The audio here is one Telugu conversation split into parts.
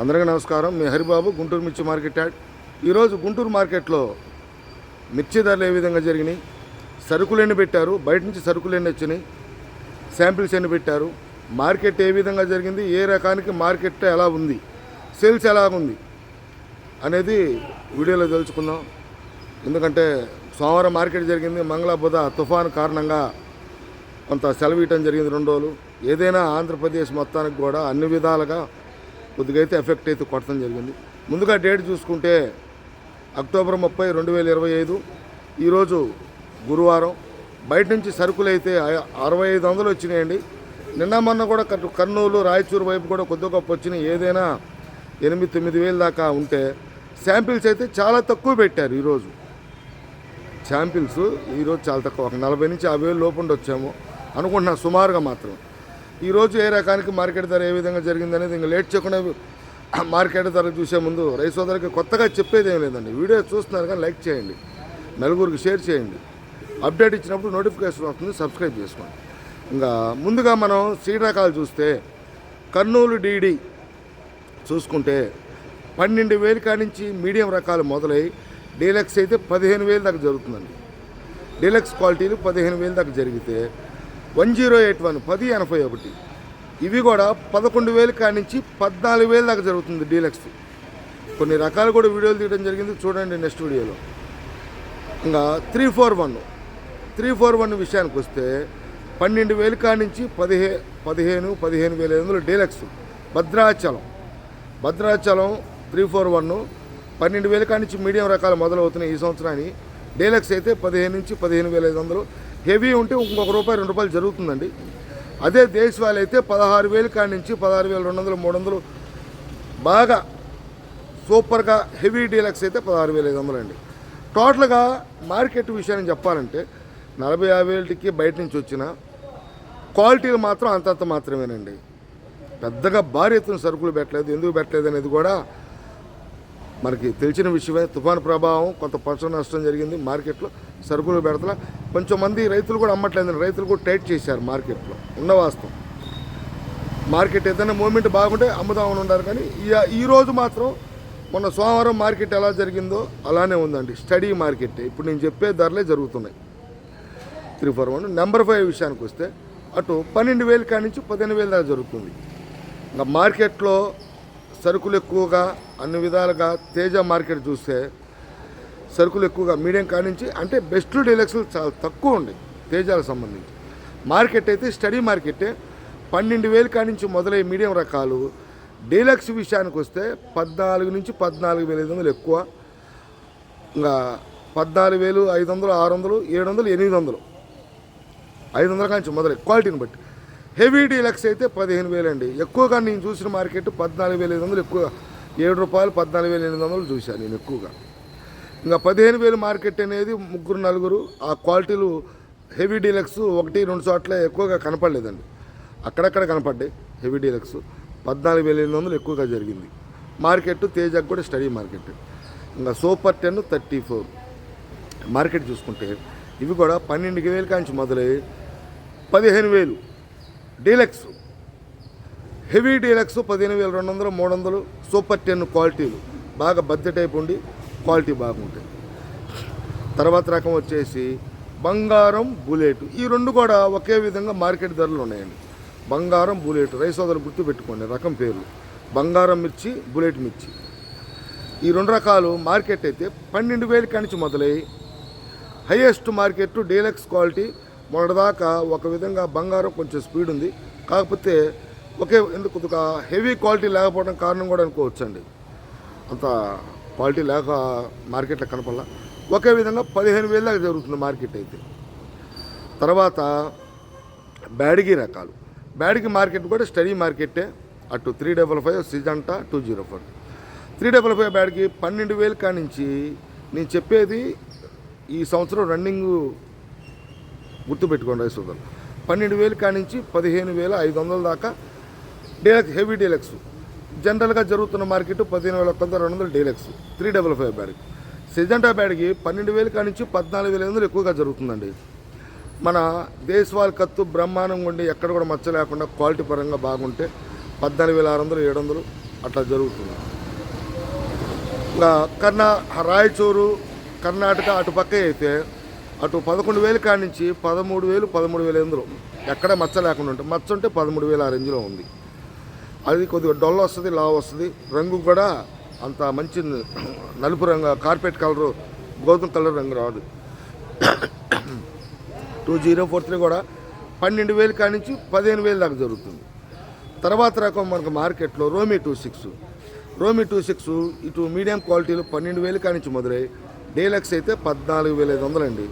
అందరికీ నమస్కారం. మీ హరిబాబు, గుంటూరు మిర్చి మార్కెట్ యాడ్. ఈరోజు గుంటూరు మార్కెట్లో మిర్చి ధరలు ఏ విధంగా జరిగినాయి, సరుకులు ఎన్ని పెట్టారు, బయట నుంచి సరుకులు ఎన్ని వచ్చినాయి, శాంపిల్స్ ఎన్ని పెట్టారు, మార్కెట్ ఏ విధంగా జరిగింది, ఏ రకానికి మార్కెట్ ఎలా ఉంది, సేల్స్ ఎలా ఉంది అనేది వీడియోలో తెలుసుకుందాం. ఎందుకంటే సోమవారం మార్కెట్ జరిగింది, మంగళ బుధ తుఫాను కారణంగా కొంత సెలవు ఇవ్వడం జరిగింది 2 రోజులు. ఏదైనా ఆంధ్రప్రదేశ్ మొత్తానికి కూడా అన్ని విధాలుగా కొద్దిగా అయితే ఎఫెక్ట్ అయితే కొట్టడం జరిగింది. ముందుగా డేట్ చూసుకుంటే అక్టోబర్ 30, 2025 ఈరోజు గురువారం. బయట నుంచి సరుకులు అయితే 6500 వచ్చినాయండి. నిన్న మొన్న కూడా కర్నూలు, రాయచూరు వైపు కూడా కొద్ది గొప్ప వచ్చినాయి. ఏదైనా 8-9 వేలు దాకా ఉంటే శాంపిల్స్ అయితే చాలా తక్కువ పెట్టారు. ఈరోజు శాంపిల్స్ ఈరోజు చాలా తక్కువ, ఒక 40 నుంచి 50 వేలు లోపు వచ్చాము అనుకుంటున్నా సుమారుగా మాత్రం. ఈరోజు ఏ రకానికి మార్కెట్ ధర ఏ విధంగా జరిగిందనేది ఇంకా లేట్ చేయకుండా మార్కెట్ ధర చూసే ముందు రైతు సోదరులకి కొత్తగా చెప్పేది ఏం లేదండి. వీడియో చూస్తున్నారు కానీ లైక్ చేయండి, నలుగురికి షేర్ చేయండి, అప్డేట్ ఇచ్చినప్పుడు నోటిఫికేషన్ వస్తుంది, సబ్స్క్రైబ్ చేసుకోండి. ఇంకా ముందుగా మనం సీడ్ రకాలు చూస్తే కర్నూలు డీడీ చూసుకుంటే 12,000 కానించి మీడియం రకాలు మొదలై డీలక్స్ అయితే 15,000 దాకా జరుగుతుందండి. డీలక్స్ క్వాలిటీలు 15,000 దాకా జరిగితే 1081 1081 ఇవి కూడా 11,000 కానించి 14,000 దాకా జరుగుతుంది డీలక్స్. కొన్ని రకాలు కూడా వీడియోలు తీయడం జరిగింది, చూడండి నెక్స్ట్ వీడియోలో. ఇంకా 341 విషయానికి వస్తే 12,000 కానించి 15,500 డీలక్స్. భద్రాచలం 341 12,000 కానించి మీడియం రకాలు మొదలవుతున్నాయి ఈ సంవత్సరాన్ని. డీలక్స్ అయితే 15 నుంచి 15,500. హెవీ ఉంటే ఇంకొక రూపాయి 2 రూపాయలు జరుగుతుందండి. అదే దేశవాళీ అయితే 16,000 కాడి నుంచి 16,200 300 బాగా సూపర్గా హెవీ డీలక్స్ అయితే 16,500 అండి. టోటల్గా మార్కెట్ విషయాన్ని చెప్పాలంటే 40-50 వేలకి బయట నుంచి వచ్చిన క్వాలిటీలు మాత్రం అంతంత మాత్రమేనండి. పెద్దగా భారీ ఎత్తున సరుకులు పెట్టలేదు. ఎందుకు పెట్టలేదు అనేది కూడా మనకి తెలిసిన విషయమే. తుఫాను ప్రభావం, కొంత పంట నష్టం జరిగింది మార్కెట్లో. సరుకులు పెడతలా కొంచెం మంది రైతులు కూడా అమ్మట్లేదు, రైతులు కూడా టైట్ చేశారు మార్కెట్లో. ఉన్న వాస్తవం మార్కెట్ ఏదైనా మూమెంట్ బాగుంటే అమ్ముదామని ఉన్నారు. కానీ ఈరోజు మాత్రం మొన్న సోమవారం మార్కెట్ ఎలా జరిగిందో అలానే ఉందండి. స్టడీ మార్కెట్ ఇప్పుడు నేను చెప్పే ధరలే జరుగుతున్నాయి. 341 నెంబర్ 5 విషయానికి వస్తే అటు 12,000 కాడి నుంచి 15,000 దాకా జరుగుతుంది. ఇంకా మార్కెట్లో సరుకులు ఎక్కువగా అన్ని విధాలుగా తేజ మార్కెట్ చూస్తే సరుకులు ఎక్కువగా మీడియం కాడి నుంచి అంటే బెస్ట్ డీలక్స్లు చాలా తక్కువ ఉన్నాయి తేజాలకు సంబంధించి. మార్కెట్ అయితే స్టడీ మార్కెటే. 12,000 కాడి నుంచి మొదలై మీడియం రకాలు. డీలక్స్ విషయానికి వస్తే 14 నుంచి 14,500 ఎక్కువ. ఇంకా 14,500 600 700 800 500 కాడి నుంచి మొదలై క్వాలిటీని బట్టి. హెవీ డీలక్స్ అయితే 15,000 అండి. ఎక్కువగా నేను చూసిన మార్కెట్ 14,500 ఎక్కువ. 7 రూపాయలు 14,800 చూశాను నేను ఎక్కువగా. ఇంకా 15,000 మార్కెట్ అనేది 3-4 ఆ క్వాలిటీలు హెవీ డీలక్స్ 1-2 చోట్ల ఎక్కువగా కనపడలేదండి. అక్కడక్కడ కనపడ్డాయి హెవీ డీలక్స్. 14,800 ఎక్కువగా జరిగింది మార్కెట్. తేజకు కూడా స్టడీ మార్కెట్. ఇంకా సూపర్ 10 34 మార్కెట్ చూసుకుంటే ఇవి కూడా 12,000 కాంచి మొదలై 15,000 డీలక్స్. హెవీ డీలక్స్ 15,200 300 సూపర్ 10 క్వాలిటీలు బాగా బద్దె టైప్ ఉండి క్వాలిటీ బాగుంటాయి. తర్వాత రకం వచ్చేసి బంగారం బుల్లెట్. ఈ 2 కూడా ఒకే విధంగా మార్కెట్ ధరలు ఉన్నాయండి. బంగారం బుల్లెట్ రైతు సోదరులు గుర్తుపెట్టుకోండి రకం పేర్లు. బంగారం మిర్చి, బుల్లెట్ మిర్చి ఈ 2 రకాలు మార్కెట్ అయితే 12,000 కానించి మొదలై హైయెస్ట్ మార్కెట్ డీలక్స్ క్వాలిటీ. మొన్నటిదాకా ఒక విధంగా బంగారం కొంచెం స్పీడ్ ఉంది, కాకపోతే ఎందుకు హెవీ క్వాలిటీ లేకపోవడం కారణం కూడా అనుకోవచ్చండి. అంత క్వాలిటీ లేక మార్కెట్లో కనపడాల. ఒకే విధంగా 15,000 దాకా జరుగుతుంది మార్కెట్ అయితే. తర్వాత బ్యాడిగి రకాలు. బ్యాడిగి మార్కెట్ కూడా స్టడీ మార్కెట్టే. అటు 355 సిజంటా 204 355 బ్యాడిగి 12,000 కానించి. నేను చెప్పేది ఈ సంవత్సరం రన్నింగ్ గుర్తుపెట్టుకోండి రైతు సోదరులు. 12,000 కానించి 15,500 దాకా డీలక్స్ హెవీ డీలక్స్. జనరల్గా జరుగుతున్న మార్కెట్ 15,200 డీలక్స్ 355 బ్యాడ్కి. సిజంటా బ్యాడ్కి 12,000 కానించి 14,500 ఎక్కువగా జరుగుతుందండి. మన దేశవాళీ కత్తు బ్రహ్మాండంగా ఉండి ఎక్కడ కూడా మచ్చ లేకుండా క్వాలిటీ పరంగా బాగుంటే 14,600 700 అట్లా జరుగుతుంది. ఇంకా రాయచూరు కర్ణాటక అటుపక్క అయితే అటు 11,000 కాడి నుంచి 13,000, 13,500 ఎక్కడ మచ్చ లేకుండా ఉంటుంది. మచ్చ ఉంటే 13,000 ఆ రేంజ్లో ఉంది. అది కొద్దిగా డొల్ల వస్తుంది, లావు వస్తుంది. రంగు కూడా అంత మంచి నలుపు రంగు, కార్పెట్ కలరు, గోధుమ కలర్ రంగు రాదు. 2043 కూడా 12,000 కాడి నుంచి 15,000 దాకా జరుగుతుంది. తర్వాత రకం మనకు మార్కెట్లో రోమి 26 ఇటు మీడియం క్వాలిటీలు 12,000 కాడి నుంచి మొదలై డీలక్స్ అయితే 14,500 అండి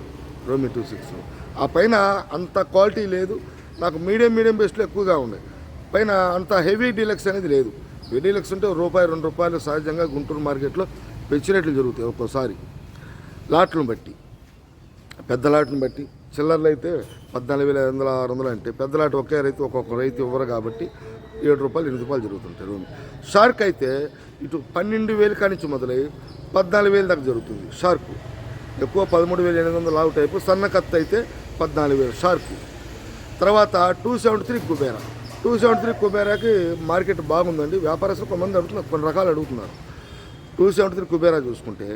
రోమి 26. ఆ పైన అంత క్వాలిటీ లేదు. నాకు మీడియం బెస్ట్లో ఎక్కువగా ఉన్నాయి. పైన అంత హెవీ డీలక్స్ అనేది లేదు. హెవీ డీలక్స్ ఉంటే రూపాయి 2 రూపాయలు సహజంగా గుంటూరు మార్కెట్లో పెంచి రేట్లు జరుగుతాయి ఒక్కోసారి లాట్లను బట్టి. పెద్ద లాట్లను బట్టి చిల్లర్లు అయితే 14,500, 600 అంటే పెద్ద లాట్ ఒకే రైతు ఒక్కొక్క రైతు ఇవ్వరు కాబట్టి 7 రూపాయలు, 8 రూపాయలు జరుగుతుంటాయి రూమ్. షార్క్ అయితే ఇటు 12,000 కాడి నుంచి మొదలై 14,000 దాకా జరుగుతుంది. షార్కు ఎక్కువ 13,800 లావు టైపు. సన్న కత్త అయితే 14,000 షార్కు. తర్వాత 273 కుబేరాకి మార్కెట్ బాగుందండి. వ్యాపారస్తులు కొంతమంది అడుగుతున్నారు, కొన్ని రకాలు అడుగుతున్నారు. 273 కుబేరా చూసుకుంటే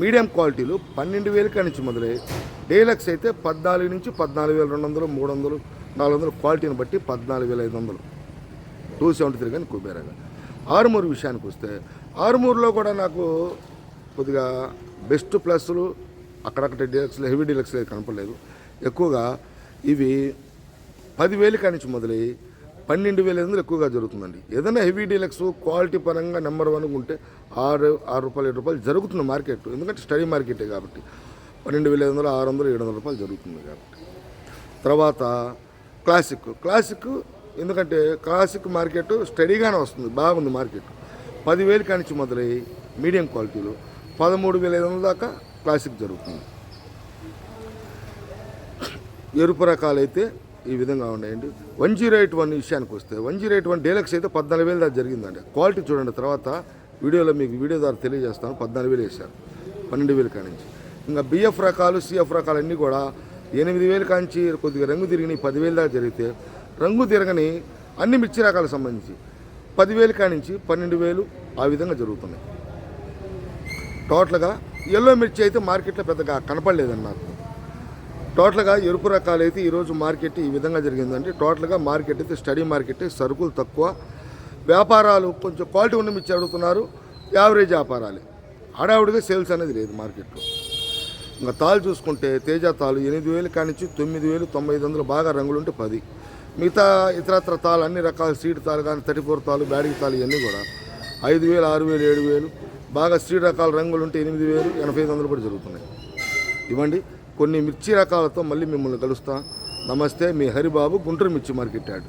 మీడియం క్వాలిటీలు 12,000 కాడి నుంచి మొదలై డీలక్స్ అయితే 14 నుంచి 14,200, 300, 400 క్వాలిటీని బట్టి 14,500 273 కానీ కుబేరాగా. ఆరుమూరు విషయానికి వస్తే ఆరుమూరులో కూడా నాకు కొద్దిగా బెస్ట్ ప్లస్లు అక్కడక్కడ డీలక్స్లో హెవీ డీలక్స్లో కనపడలేదు. ఎక్కువగా ఇవి 10,000 కాడి నుంచి మొదలై 12,500 ఎక్కువగా జరుగుతుందండి. ఏదైనా హెవీ డీలక్స్ క్వాలిటీ పరంగా నెంబర్ 1 ఉంటే 6 రూపాయలు, 7 రూపాయలు జరుగుతుంది మార్కెట్. ఎందుకంటే స్టడీ మార్కెటే కాబట్టి 12,500, 600, 700 రూపాయలు జరుగుతుంది కాబట్టి. తర్వాత క్లాసిక్ ఎందుకంటే క్లాసిక్ మార్కెట్ స్టడీగానే వస్తుంది, బాగుంది మార్కెట్. 10,000 కాడి నుంచి మొదలై మీడియం క్వాలిటీలు 13,500 దాకా క్లాసిక్ జరుగుతుంది. ఎరుపు రకాలైతే ఈ విధంగా ఉన్నాయండి. 108 విషయానికి వస్తే 108 డీలక్స్ అయితే 14,000 దాకా జరిగిందండి. క్వాలిటీ చూడండి, తర్వాత వీడియోలో మీకు వీడియో ద్వారా తెలియజేస్తాను. 14,000 వేశారు 12,000 కాడి నుంచి. ఇంకా బిఎఫ్ రకాలు, సిఎఫ్ రకాలు అన్నీ కూడా 8,000 కాడి నుంచి కొద్దిగా రంగు తిరిగినాయి 10,000 దాకా జరిగితే, రంగు తిరగని అన్ని మిర్చి రకాలకు సంబంధించి 10,000 కాడి నుంచి 12,000 ఆ విధంగా జరుగుతున్నాయి. టోటల్గా ఎల్లో మిర్చి అయితే మార్కెట్లో పెద్దగా కనపడలేదండి నాకు. టోటల్గా ఎరుపు రకాలు అయితే ఈరోజు మార్కెట్ ఈ విధంగా జరిగిందండి. టోటల్గా మార్కెట్ అయితే స్టడీ మార్కెట్, సరుకులు తక్కువ, వ్యాపారాలు కొంచెం క్వాలిటీ ఉన్న మిర్చి అడుగుతున్నారు, యావరేజ్ వ్యాపారాలే, హడావుడిగా సేల్స్ అనేది లేదు మార్కెట్లో. ఇంకా తాళ్ళు చూసుకుంటే తేజ తాళ్ళు 8,000 కాడి నుంచి 9,000, 9,500 బాగా రంగులుంటే 10. మిగతా ఇతరత్ర తాళ్ళు అన్ని రకాల సీడ్ తాళ్ళు కానీ 34 తాళ్ళు, బ్యాడిగి తాళ్ళు ఇవన్నీ కూడా 5,000, 6,000, 7,000 బాగా సీడ్ రకాల రంగులు ఉంటే 8,000, 8,500 కూడా జరుగుతున్నాయి. ఇవ్వండి కొన్ని మిర్చి రకాలతో మళ్ళీ మిమ్మల్ని కలుస్తా. నమస్తే, మీ హరిబాబు, గుంటూరు మిర్చి మార్కెట్ యార్డ్.